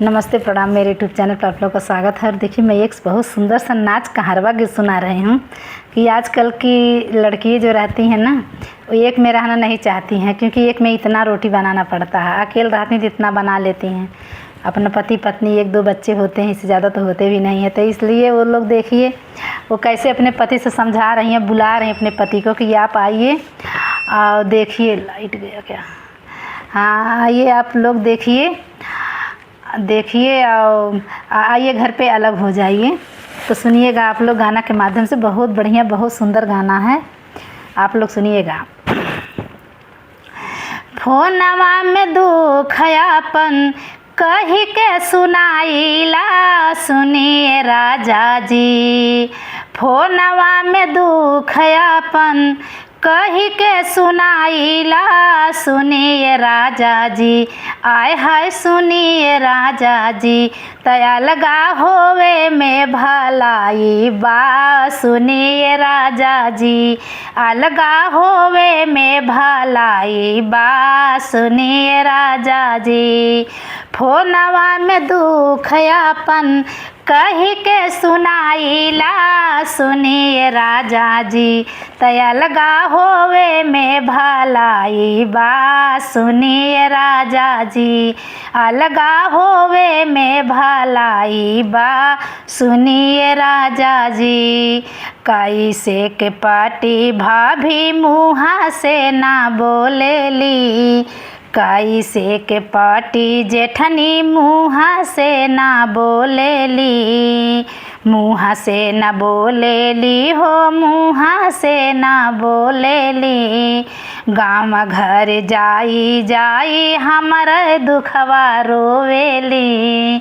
नमस्ते प्रणाम। मेरे यूट्यूब चैनल पर आप लोग का स्वागत है। और देखिए, मैं एक बहुत सुंदर सा नाच कहारवा गीत सुना रही हूँ कि आजकल की लड़की जो रहती हैं ना, वो एक में रहना नहीं चाहती हैं, क्योंकि एक में इतना रोटी बनाना पड़ता है। अकेले रहती हैं तो इतना बना लेती हैं। अपना पति पत्नी एक दो बच्चे होते हैं, इससे ज़्यादा तो होते भी नहीं है। तो इसलिए वो लोग देखिए वो कैसे अपने पति से समझा रही हैं, बुला रही हैं अपने पति को कि आप आइए और देखिए। लाइट गया क्या? हाँ, आइए आप लोग देखिए और आइए घर पे अलग हो जाइए। तो सुनिएगा आप लोग गाना के माध्यम से। बहुत बढ़िया, बहुत सुंदर गाना है, आप लोग सुनिएगा। फोनवा में दुख अपन कही के सुनाइला, सुनिए राजा जी। फोनवा में दुख अपन कही के सुनाइला, सुनिए राजा जी। आय हाय सुनिए राजा जी, तया लगा होवे में भलाई बा, सुनिए राजा जी। अलगा होवे में भलाई बा, सुनिए राजा जी। फोनवा में दुख अपन कही के सुनाइला, सुनिए राजा जी। तया लगा होवे में भलाई बा, सुनिए राजा जी। अलगा होवे में भलाई बा, सुनिए राजा जी। कैसे के पाटी भाभी मुँहा से ना बोलेली, कैसे के पाटी जेठनी मुँहा से ना बोलेली। मुँहा से ना बोलेली हो, मुँहा से ना बोलेली। गाँव घर जाई जाई हमर दुखवा रोवेली।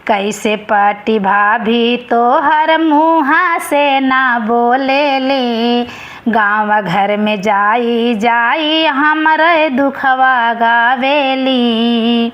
कैसे पाटी भाभी तोहर मुँहा से ना बोलेली। गाँव घर में जाई जाई हमरे दुखवा गावेली।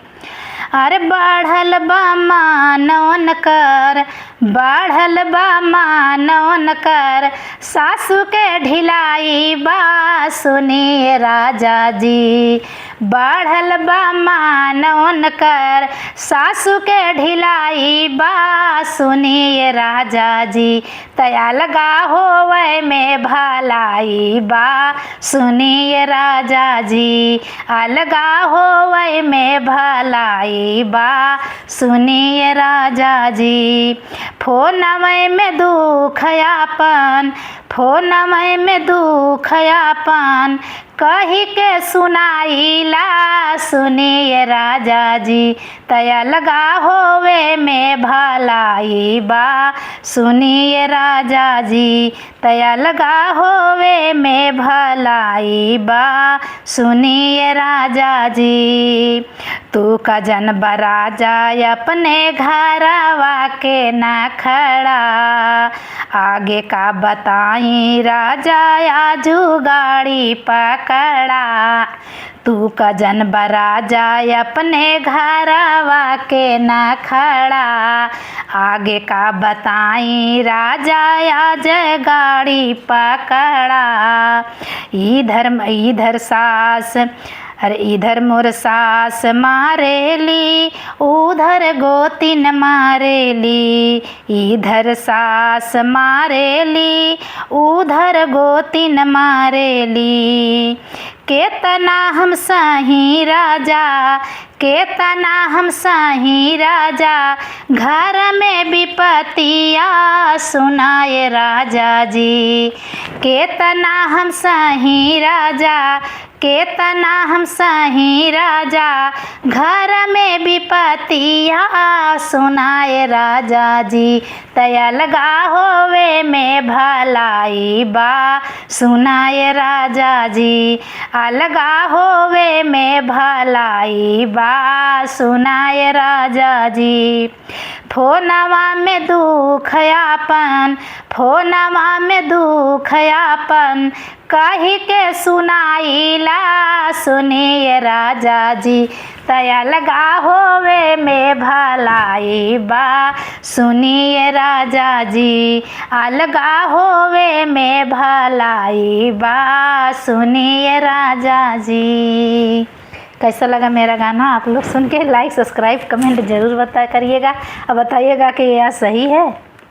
अरे बढ़ल बा मानवन कर, बढ़ल बा मानवन कर, सासू के ढिलाई बा, सुनिए राजा जी। बढ़ल बा मानवन कर, सासू के ढिलाई बा, सुनिए राजा जी। तया लगा होवे में भलाई बा, सुनिए राजा जी। अलगा होवे में भलाई बा, सुनिए राजा जी। फोनवे में दुख अपन, फोनवे में दुख अपन कही के सुनाइला, सुनिए राजा जी। तया लगा होवे में भलाई बा, सुनिए राजा जी। तया लगा होवे में भलाई बा, सुनिए राजा जी। तू का जन राजा अपने घरवा के ना खड़ा, आगे का बताई राजा आजू गाड़ी पकड़ा। तू का जन राजा अपने घरवा के ना खड़ा, आगे का बताई राजा आज गाड़ी पकड़ा। इधर सास, अरे इधर मोर सास मारेली, उधर गोतिन मारेली। इधर सास मारेली, उधर गोतिन मारेली। केतना हम सही राजा, केतना हम सही राजा, घर में विपतिया, सुनाए राजा जी। केतना हम सही राजा, केतना हम सही राजा, घर में विपतिया, सुनाए राजा जी। तया लगा होवे में भलाई बा, सुनाए राजा जी। अलगा होवे में भलाई बा, सुनाए राजा जी। फोनवा में दुख अपन, फोनवा में दुख अपन कही के सुनाइला, सुनिए राजा जी। तया लगा होवे में भलाई बा, सुनिए राजा जी। अलगा होवे में भलाई बा, सुनिए राजा जी। कैसा लगा मेरा गाना आप लोग सुन के? लाइक सब्सक्राइब कमेंट ज़रूर बता करिएगा और बताइएगा कि यह सही है।